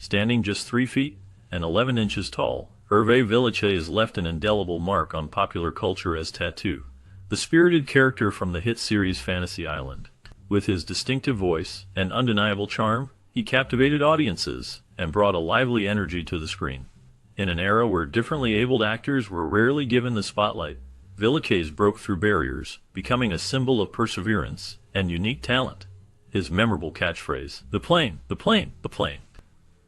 Standing just 3 feet and 11 inches tall, Hervé Villechaize left an indelible mark on popular culture as Tattoo, the spirited character from the hit series Fantasy Island. With his distinctive voice and undeniable charm, he captivated audiences and brought a lively energy to the screen. In an era where differently abled actors were rarely given the spotlight, Villechaize broke through barriers, becoming a symbol of perseverance and unique talent. His memorable catchphrase, "The plane, the plane, the plane,"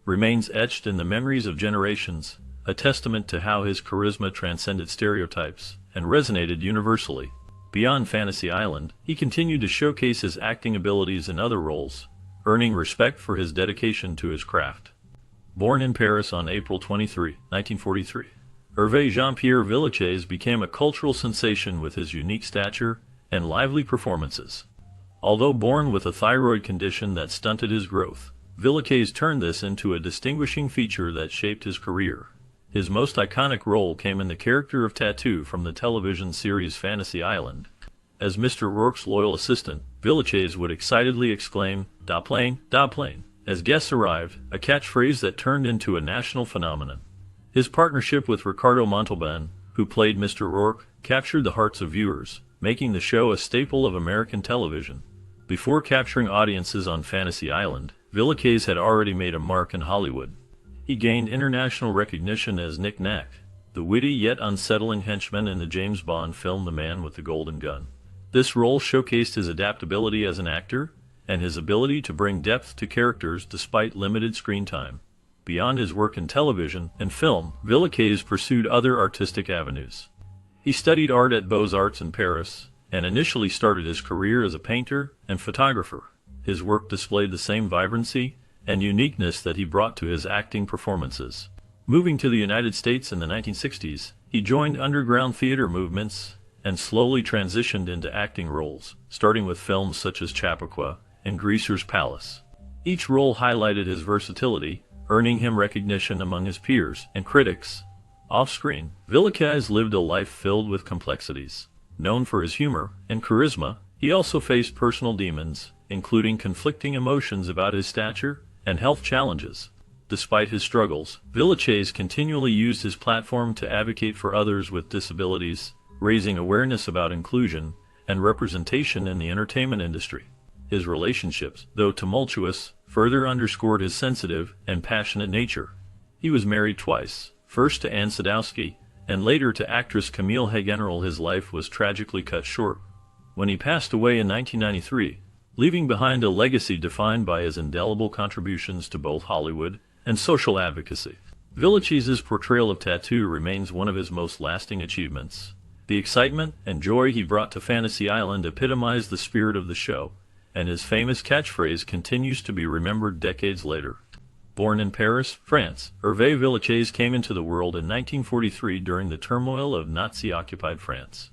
remains etched in the memories of generations, a testament to how his charisma transcended stereotypes and resonated universally. Beyond Fantasy Island, he continued to showcase his acting abilities in other roles, earning respect for his dedication to his craft. Born in Paris on April 23, 1943, Hervé Jean-Pierre Villechaize became a cultural sensation with his unique stature and lively performances. Although born with a thyroid condition that stunted his growth, Villechaize turned this into a distinguishing feature that shaped his career. His most iconic role came in the character of Tattoo from the television series Fantasy Island. As Mr. Rourke's loyal assistant, Villechaize would excitedly exclaim, "Da plane, da plane," as guests arrived, a catchphrase that turned into a national phenomenon. His partnership with Ricardo Montalban, who played Mr. Rourke, captured the hearts of viewers, making the show a staple of American television. Before capturing audiences on Fantasy Island, Villechaize had already made a mark in Hollywood. He gained international recognition as Nick Nack, the witty yet unsettling henchman in the James Bond film The Man with the Golden Gun. This role showcased his adaptability as an actor and his ability to bring depth to characters despite limited screen time. Beyond his work in television and film, Villechaize pursued other artistic avenues. He studied art at Beaux-Arts in Paris, and initially started his career as a painter and photographer. His work displayed the same vibrancy and uniqueness that he brought to his acting performances. Moving to the United States in the 1960s, he joined underground theater movements and slowly transitioned into acting roles, starting with films such as Chappaqua and Greaser's Palace. Each role highlighted his versatility, earning him recognition among his peers and critics. Off-screen, Villechaize lived a life filled with complexities. Known for his humor and charisma, he also faced personal demons, including conflicting emotions about his stature and health challenges. Despite his struggles, Villechaize continually used his platform to advocate for others with disabilities, raising awareness about inclusion and representation in the entertainment industry. His relationships, though tumultuous, further underscored his sensitive and passionate nature. He was married twice, first to Anne Sadowski, and later to actress Camille Hageneral. His life was tragically cut short when he passed away in 1993, leaving behind a legacy defined by his indelible contributions to both Hollywood and social advocacy. Villechaize's portrayal of Tattoo remains one of his most lasting achievements. The excitement and joy he brought to Fantasy Island epitomized the spirit of the show, and his famous catchphrase continues to be remembered decades later. Born in Paris, France, Hervé Villechaize came into the world in 1943 during the turmoil of Nazi-occupied France.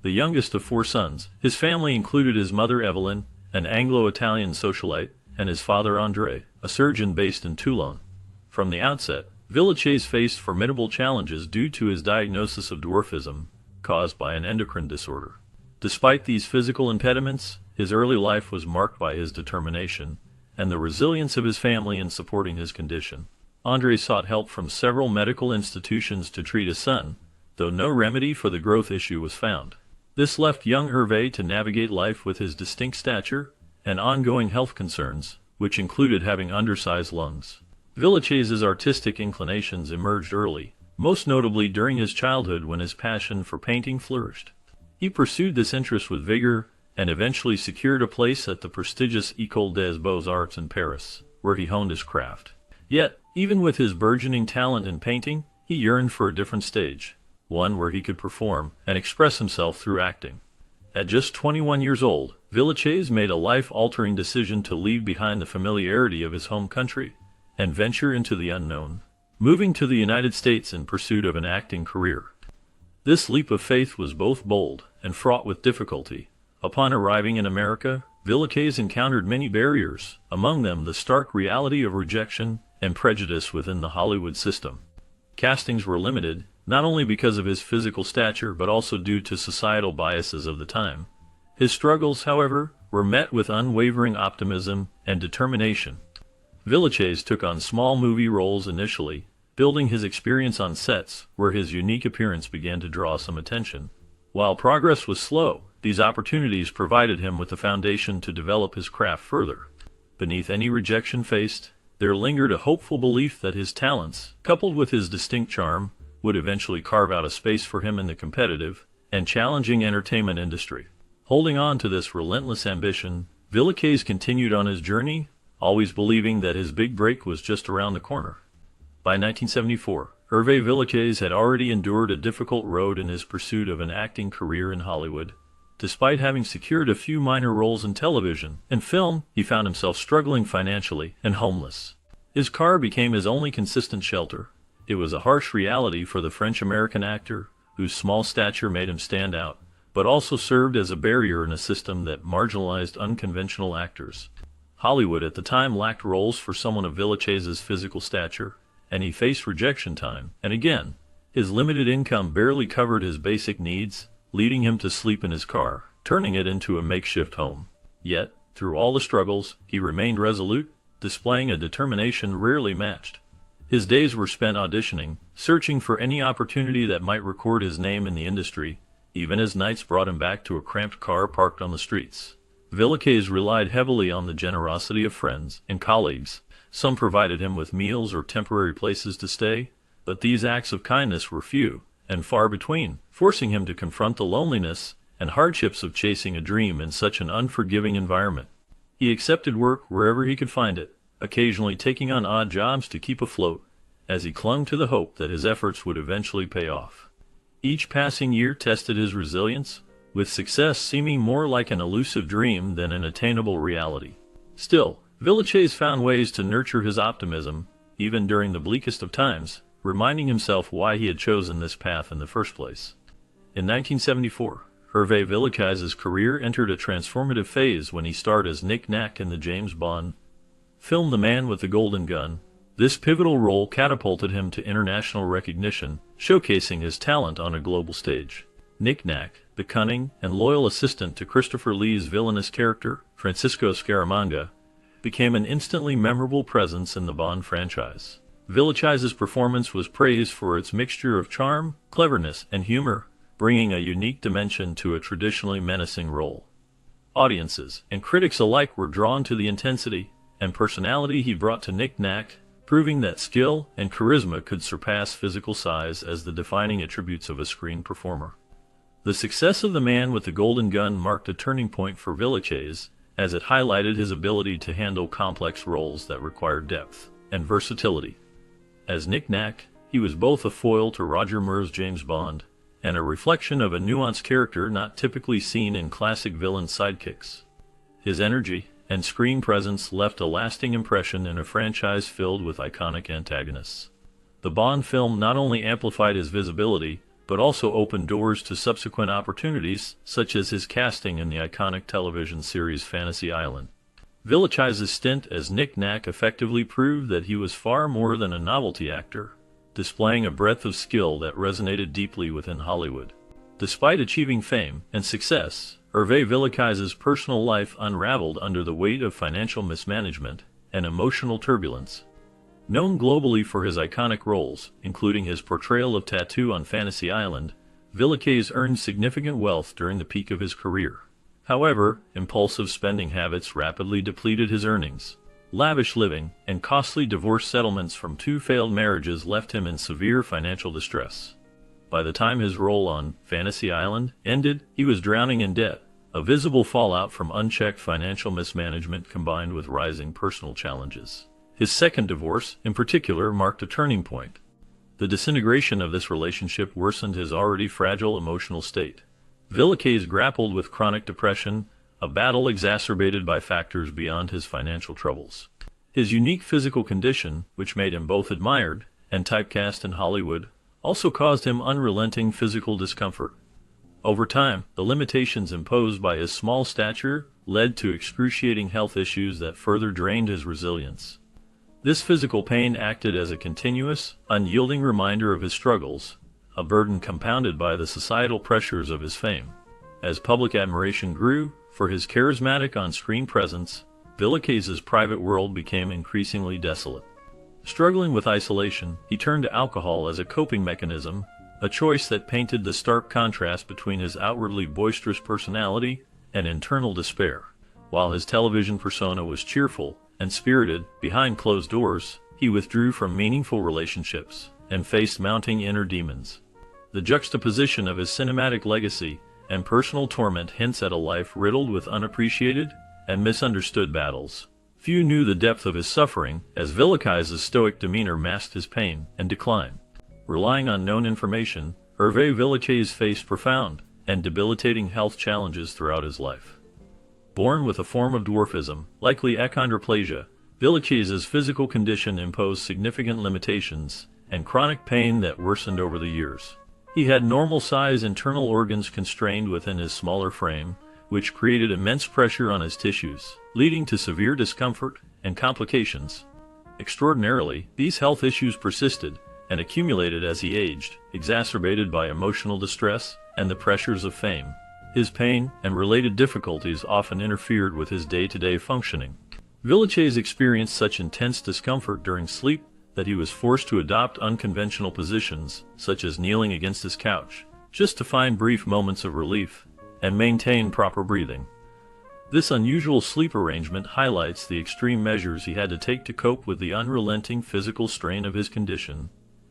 The youngest of 4 sons, his family included his mother Evelyn, an Anglo-Italian socialite, and his father André, a surgeon based in Toulon. From the outset, Villechaize faced formidable challenges due to his diagnosis of dwarfism, caused by an endocrine disorder. Despite these physical impediments, his early life was marked by his determination and the resilience of his family in supporting his condition. André sought help from several medical institutions to treat his son, though no remedy for the growth issue was found. This left young Hervé to navigate life with his distinct stature and ongoing health concerns, which included having undersized lungs. Villechaize's artistic inclinations emerged early, most notably during his childhood when his passion for painting flourished. He pursued this interest with vigor and eventually secured a place at the prestigious École des Beaux-Arts in Paris, where he honed his craft. Yet, even with his burgeoning talent in painting, he yearned for a different stage, one where he could perform and express himself through acting. At just 21 years old, Villechaize made a life-altering decision to leave behind the familiarity of his home country and venture into the unknown, moving to the United States in pursuit of an acting career. This leap of faith was both bold and fraught with difficulty. Upon arriving in America, Villechaize encountered many barriers, among them the stark reality of rejection and prejudice within the Hollywood system. Castings were limited, not only because of his physical stature but also due to societal biases of the time. His struggles, however, were met with unwavering optimism and determination. Villechaize took on small movie roles initially, building his experience on sets where his unique appearance began to draw some attention. While progress was slow, these opportunities provided him with the foundation to develop his craft further. Beneath any rejection faced, there lingered a hopeful belief that his talents, coupled with his distinct charm, would eventually carve out a space for him in the competitive and challenging entertainment industry. Holding on to this relentless ambition, Villechaize continued on his journey, always believing that his big break was just around the corner. By 1974, Hervé Villechaize had already endured a difficult road in his pursuit of an acting career in Hollywood. Despite having secured a few minor roles in television and film, he found himself struggling financially and homeless. His car became his only consistent shelter. It was a harsh reality for the French-American actor, whose small stature made him stand out, but also served as a barrier in a system that marginalized unconventional actors. Hollywood at the time lacked roles for someone of Villechaize's physical stature, and he faced rejection time and again. His limited income barely covered his basic needs, leading him to sleep in his car, turning it into a makeshift home. Yet, through all the struggles, he remained resolute, displaying a determination rarely matched. His days were spent auditioning, searching for any opportunity that might record his name in the industry, even as nights brought him back to a cramped car parked on the streets. Villechaize relied heavily on the generosity of friends and colleagues. Some provided him with meals or temporary places to stay, but these acts of kindness were few and far between, forcing him to confront the loneliness and hardships of chasing a dream in such an unforgiving environment. He accepted work wherever he could find it, occasionally taking on odd jobs to keep afloat, as he clung to the hope that his efforts would eventually pay off. Each passing year tested his resilience, with success seeming more like an elusive dream than an attainable reality. Still, Villechaize found ways to nurture his optimism, even during the bleakest of times, reminding himself why he had chosen this path in the first place. In 1974, Hervé Villechaize's career entered a transformative phase when he starred as Nick Nack in the James Bond film The Man with the Golden Gun. This pivotal role catapulted him to international recognition, showcasing his talent on a global stage. Nick Nack, the cunning and loyal assistant to Christopher Lee's villainous character, Francisco Scaramanga, became an instantly memorable presence in the Bond franchise. Villechaize's performance was praised for its mixture of charm, cleverness, and humor, bringing a unique dimension to a traditionally menacing role. Audiences and critics alike were drawn to the intensity and personality he brought to Nick Nack, proving that skill and charisma could surpass physical size as the defining attributes of a screen performer. The success of The Man with the Golden Gun marked a turning point for Villechaize, as it highlighted his ability to handle complex roles that required depth and versatility. As Nick Nack, he was both a foil to Roger Moore's James Bond and a reflection of a nuanced character not typically seen in classic villain sidekicks. His energy and screen presence left a lasting impression in a franchise filled with iconic antagonists. The Bond film not only amplified his visibility, but also opened doors to subsequent opportunities, such as his casting in the iconic television series Fantasy Island. Villechaize's stint as Nick Nack effectively proved that he was far more than a novelty actor, displaying a breadth of skill that resonated deeply within Hollywood. Despite achieving fame and success, Hervé Villechaize's personal life unraveled under the weight of financial mismanagement and emotional turbulence. Known globally for his iconic roles, including his portrayal of Tattoo on Fantasy Island, Villechaize earned significant wealth during the peak of his career. However, impulsive spending habits rapidly depleted his earnings. Lavish living and costly divorce settlements from 2 failed marriages left him in severe financial distress. By the time his role on Fantasy Island ended, he was drowning in debt, a visible fallout from unchecked financial mismanagement combined with rising personal challenges. His second divorce, in particular, marked a turning point. The disintegration of this relationship worsened his already fragile emotional state. Villechaize grappled with chronic depression, a battle exacerbated by factors beyond his financial troubles. His unique physical condition, which made him both admired and typecast in Hollywood, also caused him unrelenting physical discomfort. Over time, the limitations imposed by his small stature led to excruciating health issues that further drained his resilience. This physical pain acted as a continuous, unyielding reminder of his struggles, a burden compounded by the societal pressures of his fame. As public admiration grew for his charismatic on-screen presence, Villacaise's private world became increasingly desolate. Struggling with isolation, he turned to alcohol as a coping mechanism, a choice that painted the stark contrast between his outwardly boisterous personality and internal despair. While his television persona was cheerful and spirited, behind closed doors, he withdrew from meaningful relationships and faced mounting inner demons. The juxtaposition of his cinematic legacy and personal torment hints at a life riddled with unappreciated and misunderstood battles. Few knew the depth of his suffering, as Villacaise's stoic demeanor masked his pain and decline. Relying on known information, Hervé Villacaize faced profound and debilitating health challenges throughout his life. Born with a form of dwarfism, likely achondroplasia, Villacaize's physical condition imposed significant limitations and chronic pain that worsened over the years. He had normal-size internal organs constrained within his smaller frame, which created immense pressure on his tissues, leading to severe discomfort and complications. Extraordinarily, these health issues persisted and accumulated as he aged, exacerbated by emotional distress and the pressures of fame. His pain and related difficulties often interfered with his day-to-day functioning. Villacaize experienced such intense discomfort during sleep that he was forced to adopt unconventional positions, such as kneeling against his couch, just to find brief moments of relief and maintain proper breathing. This unusual sleep arrangement highlights the extreme measures he had to take to cope with the unrelenting physical strain of his condition.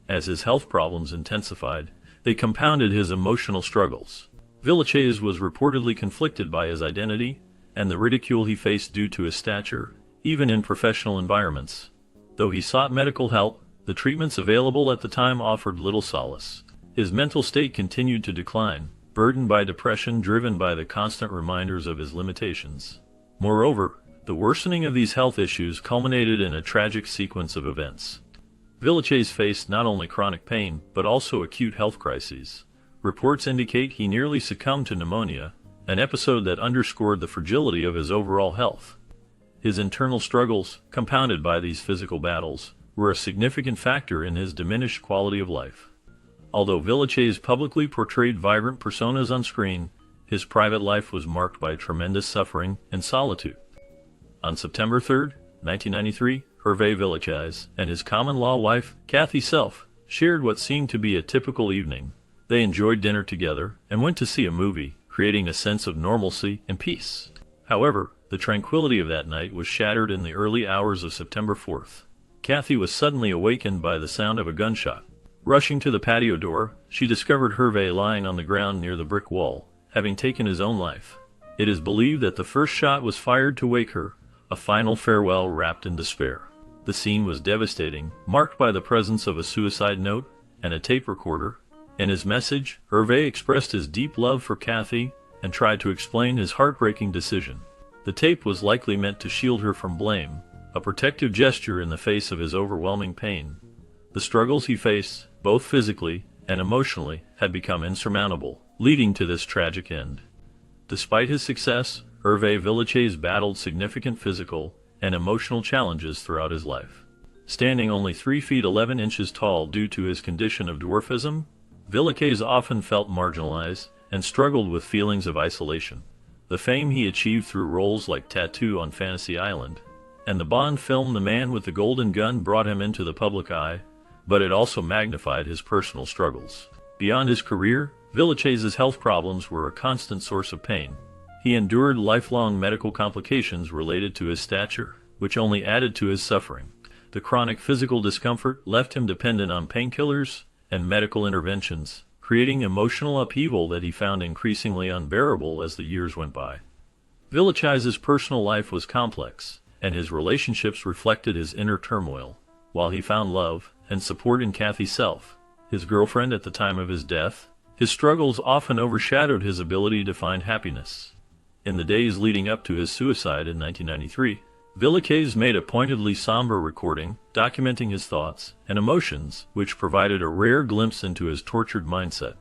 As his health problems intensified, they compounded his emotional struggles. Villacaize was reportedly conflicted by his identity and the ridicule he faced due to his stature, even in professional environments. Though he sought medical help, the treatments available at the time offered little solace. His mental state continued to decline, burdened by depression driven by the constant reminders of his limitations. Moreover, the worsening of these health issues culminated in a tragic sequence of events. Villacaize faced not only chronic pain, but also acute health crises. Reports indicate he nearly succumbed to pneumonia, an episode that underscored the fragility of his overall health. His internal struggles, compounded by these physical battles, were a significant factor in his diminished quality of life. Although Villacaize publicly portrayed vibrant personas on screen, his private life was marked by tremendous suffering and solitude. On September 3, 1993, Hervé Villacaize and his common-law wife, Cathy Self, shared what seemed to be a typical evening. They enjoyed dinner together and went to see a movie, creating a sense of normalcy and peace. However, the tranquility of that night was shattered in the early hours of September 4th. Cathy was suddenly awakened by the sound of a gunshot. Rushing to the patio door, she discovered Hervé lying on the ground near the brick wall, having taken his own life. It is believed that the first shot was fired to wake her, a final farewell wrapped in despair. The scene was devastating, marked by the presence of a suicide note and a tape recorder. In his message, Hervé expressed his deep love for Cathy and tried to explain his heartbreaking decision. The tape was likely meant to shield her from blame, a protective gesture in the face of his overwhelming pain. The struggles he faced, both physically and emotionally, had become insurmountable, leading to this tragic end. Despite his success, Hervé Villacaize battled significant physical and emotional challenges throughout his life. Standing only 3 feet 11 inches tall due to his condition of dwarfism, Villacaize often felt marginalized and struggled with feelings of isolation. The fame he achieved through roles like Tattoo on Fantasy Island and the Bond film The Man with the Golden Gun brought him into the public eye, but it also magnified his personal struggles. Beyond his career, Villacaize's health problems were a constant source of pain. He endured lifelong medical complications related to his stature, which only added to his suffering. The chronic physical discomfort left him dependent on painkillers and medical interventions, creating emotional upheaval that he found increasingly unbearable as the years went by. Villacaize's personal life was complex, and his relationships reflected his inner turmoil. While he found love and support in Cathy Self, his girlfriend at the time of his death, his struggles often overshadowed his ability to find happiness. In the days leading up to his suicide in 1993, Villacaize made a pointedly somber recording, documenting his thoughts and emotions, which provided a rare glimpse into his tortured mindset.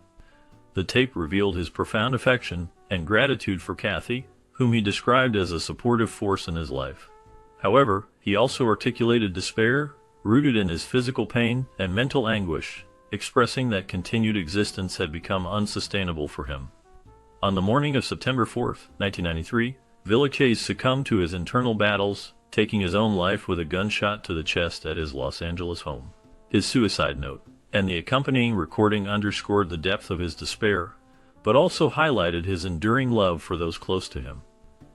The tape revealed his profound affection and gratitude for Cathy, whom he described as a supportive force in his life. However, he also articulated despair, rooted in his physical pain and mental anguish, expressing that continued existence had become unsustainable for him. On the morning of September 4, 1993, Villechaize succumbed to his internal battles, taking his own life with a gunshot to the chest at his Los Angeles home. His suicide note and the accompanying recording underscored the depth of his despair, but also highlighted his enduring love for those close to him.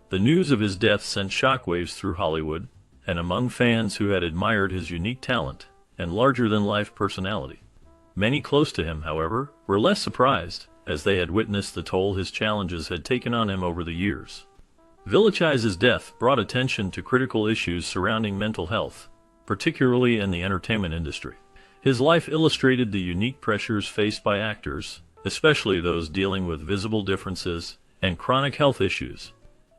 The news of his death sent shockwaves through Hollywood, and among fans who had admired his unique talent and larger-than-life personality. Many close to him, however, were less surprised, as they had witnessed the toll his challenges had taken on him over the years. Villechaize's death brought attention to critical issues surrounding mental health, particularly in the entertainment industry. His life illustrated the unique pressures faced by actors, especially those dealing with visible differences and chronic health issues.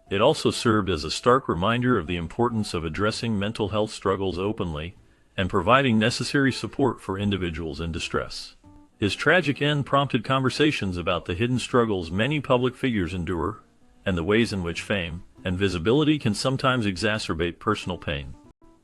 It also served as a stark reminder of the importance of addressing mental health struggles openly and providing necessary support for individuals in distress. His tragic end prompted conversations about the hidden struggles many public figures endure and the ways in which fame and visibility can sometimes exacerbate personal pain.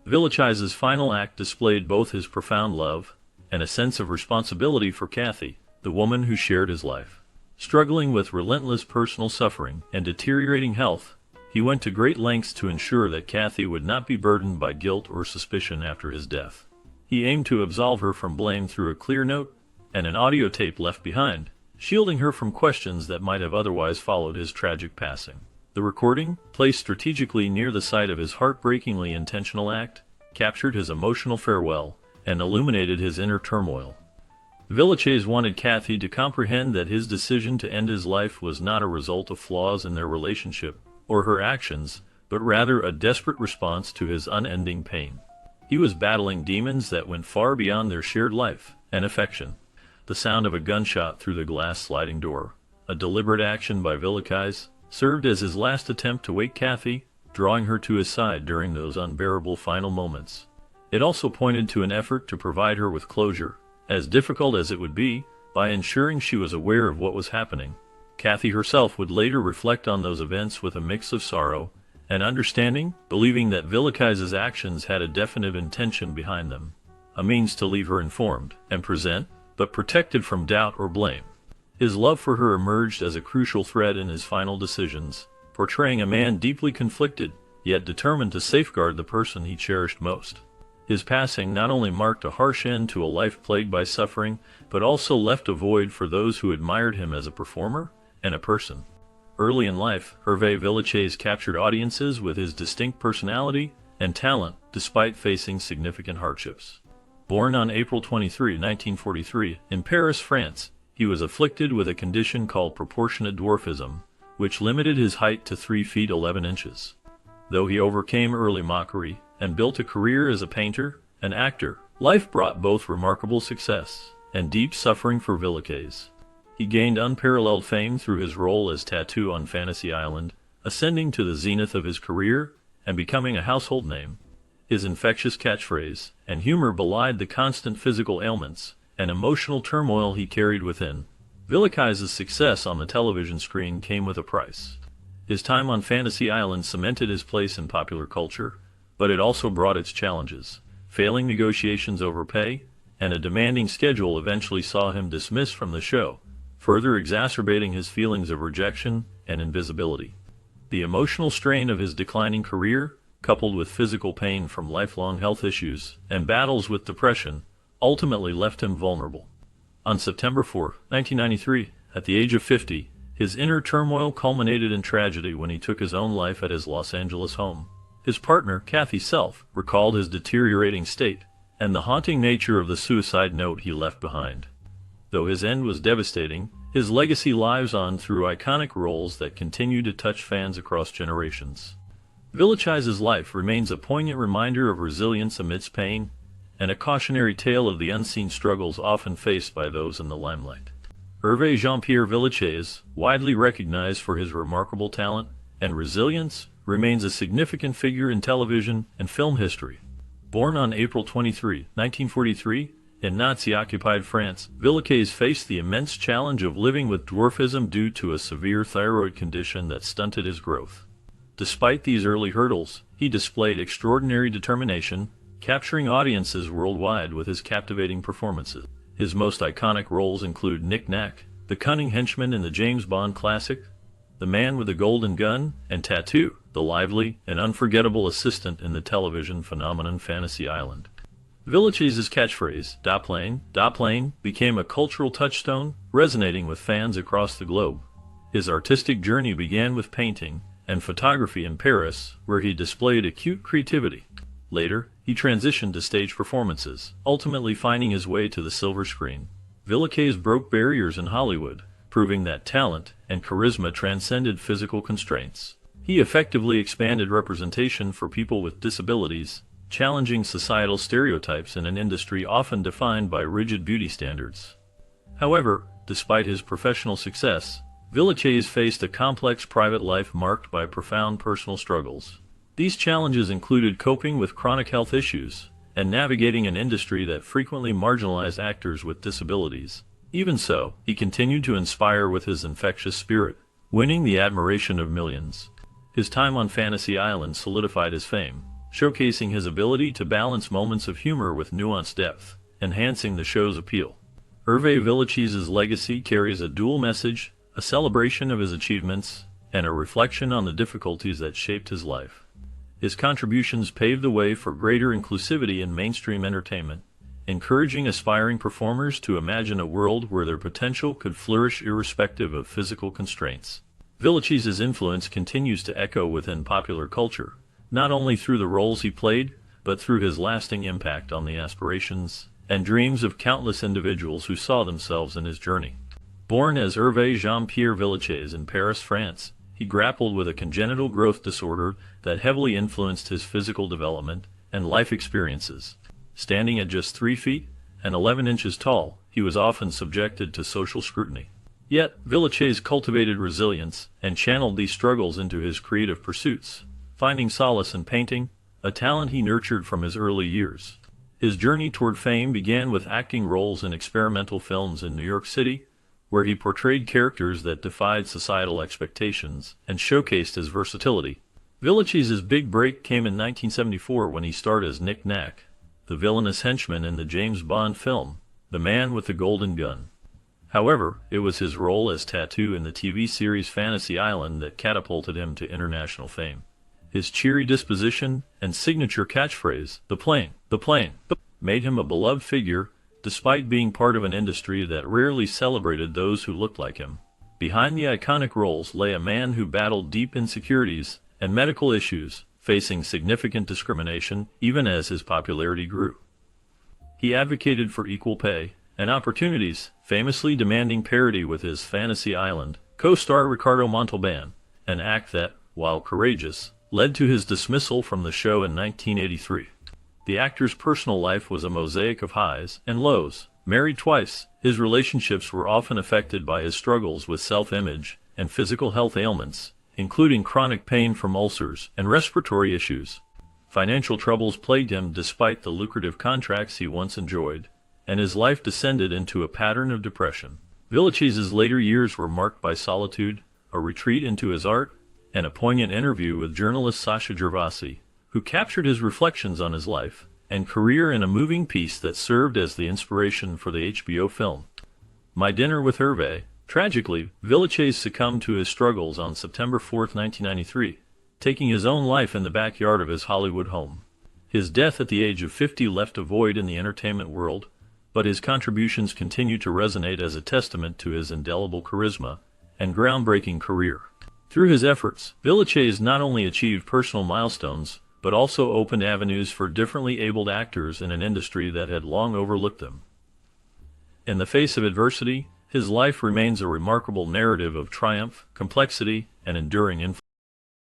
Villechaize's final act displayed both his profound love and a sense of responsibility for Kathy, the woman who shared his life. Struggling with relentless personal suffering and deteriorating health, he went to great lengths to ensure that Kathy would not be burdened by guilt or suspicion after his death. He aimed to absolve her from blame through a clear note and an audio tape left behind, shielding her from questions that might have otherwise followed his tragic passing. The recording, placed strategically near the site of his heartbreakingly intentional act, captured his emotional farewell and illuminated his inner turmoil. Villechaize wanted Kathy to comprehend that his decision to end his life was not a result of flaws in their relationship or her actions, but rather a desperate response to his unending pain. He was battling demons that went far beyond their shared life and affection. The sound of a gunshot through the glass sliding door, a deliberate action by Villechaize, served as his last attempt to wake Kathy, drawing her to his side during those unbearable final moments. It also pointed to an effort to provide her with closure, as difficult as it would be, by ensuring she was aware of what was happening. Kathy herself would later reflect on those events with a mix of sorrow and understanding, believing that Villechaize's actions had a definite intention behind them, a means to leave her informed and present, but protected from doubt or blame. His love for her emerged as a crucial thread in his final decisions, portraying a man deeply conflicted, yet determined to safeguard the person he cherished most. His passing not only marked a harsh end to a life plagued by suffering, but also left a void for those who admired him as a performer and a person. Early in life, Hervé Villechaize captured audiences with his distinct personality and talent, despite facing significant hardships. Born on April 23, 1943, in Paris, France, he was afflicted with a condition called proportionate dwarfism, which limited his height to 3 feet 11 inches. Though he overcame early mockery and built a career as a painter and actor, life brought both remarkable success and deep suffering for Villechaize. He gained unparalleled fame through his role as Tattoo on Fantasy Island, ascending to the zenith of his career and becoming a household name. His infectious catchphrase and humor belied the constant physical ailments and emotional turmoil he carried within. Villechaize's success on the television screen came with a price. His time on Fantasy Island cemented his place in popular culture, but it also brought its challenges. Failing negotiations over pay and a demanding schedule eventually saw him dismissed from the show, further exacerbating his feelings of rejection and invisibility. The emotional strain of his declining career, coupled with physical pain from lifelong health issues and battles with depression, ultimately left him vulnerable. On September 4, 1993, at the age of 50, his inner turmoil culminated in tragedy when he took his own life at his Los Angeles home. His partner, Kathy Self, recalled his deteriorating state and the haunting nature of the suicide note he left behind. Though his end was devastating, his legacy lives on through iconic roles that continue to touch fans across generations. Villechaize's life remains a poignant reminder of resilience amidst pain, and a cautionary tale of the unseen struggles often faced by those in the limelight. Hervé Jean-Pierre Villechaize, widely recognized for his remarkable talent and resilience, remains a significant figure in television and film history. Born on April 23, 1943, in Nazi-occupied France, Villechaize faced the immense challenge of living with dwarfism due to a severe thyroid condition that stunted his growth. Despite these early hurdles, he displayed extraordinary determination, capturing audiences worldwide with his captivating performances. His most iconic roles include Nick Nack, the cunning henchman in the James Bond classic, The Man with the Golden Gun, and Tattoo, the lively and unforgettable assistant in the television phenomenon Fantasy Island. Villechaise's catchphrase, Da plane, became a cultural touchstone, resonating with fans across the globe. His artistic journey began with painting and photography in Paris, where he displayed acute creativity. Later, he transitioned to stage performances, ultimately finding his way to the silver screen. Villechaise broke barriers in Hollywood, proving that talent and charisma transcended physical constraints. He effectively expanded representation for people with disabilities, challenging societal stereotypes in an industry often defined by rigid beauty standards. However, despite his professional success, Villechaise faced a complex private life marked by profound personal struggles. These challenges included coping with chronic health issues and navigating an industry that frequently marginalized actors with disabilities. Even so, he continued to inspire with his infectious spirit, winning the admiration of millions. His time on Fantasy Island solidified his fame, showcasing his ability to balance moments of humor with nuanced depth, enhancing the show's appeal. Hervé Villechaise's legacy carries a dual message, a celebration of his achievements, and a reflection on the difficulties that shaped his life. His contributions paved the way for greater inclusivity in mainstream entertainment, encouraging aspiring performers to imagine a world where their potential could flourish irrespective of physical constraints. Villechaise's influence continues to echo within popular culture, not only through the roles he played, but through his lasting impact on the aspirations and dreams of countless individuals who saw themselves in his journey. Born as Hervé Jean-Pierre Villechaise in Paris, France, he grappled with a congenital growth disorder that heavily influenced his physical development and life experiences. Standing at just 3 feet and 11 inches tall, he was often subjected to social scrutiny. Yet, Villechaise cultivated resilience and channeled these struggles into his creative pursuits, finding solace in painting, a talent he nurtured from his early years. His journey toward fame began with acting roles in experimental films in New York City, where he portrayed characters that defied societal expectations and showcased his versatility. Villechaise's big break came in 1974 when he starred as Nick Nack, the villainous henchman in the James Bond film, The Man with the Golden Gun. However, it was his role as Tattoo in the TV series Fantasy Island that catapulted him to international fame. His cheery disposition and signature catchphrase, the plane, made him a beloved figure, despite being part of an industry that rarely celebrated those who looked like him. Behind the iconic roles lay a man who battled deep insecurities and medical issues, facing significant discrimination even as his popularity grew. He advocated for equal pay and opportunities, famously demanding parity with his Fantasy Island co-star Ricardo Montalban, an act that, while courageous, led to his dismissal from the show in 1983. The actor's personal life was a mosaic of highs and lows. Married twice, his relationships were often affected by his struggles with self-image and physical health ailments, including chronic pain from ulcers and respiratory issues. Financial troubles plagued him despite the lucrative contracts he once enjoyed, and his life descended into a pattern of depression. Villechaise's later years were marked by solitude, a retreat into his art, and a poignant interview with journalist Sasha Gervasi, who captured his reflections on his life and career in a moving piece that served as the inspiration for the HBO film My Dinner with Hervé. Tragically, Villechaise succumbed to his struggles on September 4, 1993, taking his own life in the backyard of his Hollywood home. His death at the age of 50 left a void in the entertainment world, but his contributions continue to resonate as a testament to his indelible charisma and groundbreaking career. Through his efforts, Villechaise not only achieved personal milestones, but also opened avenues for differently abled actors in an industry that had long overlooked them. In the face of adversity, his life remains a remarkable narrative of triumph, complexity, and enduring influence.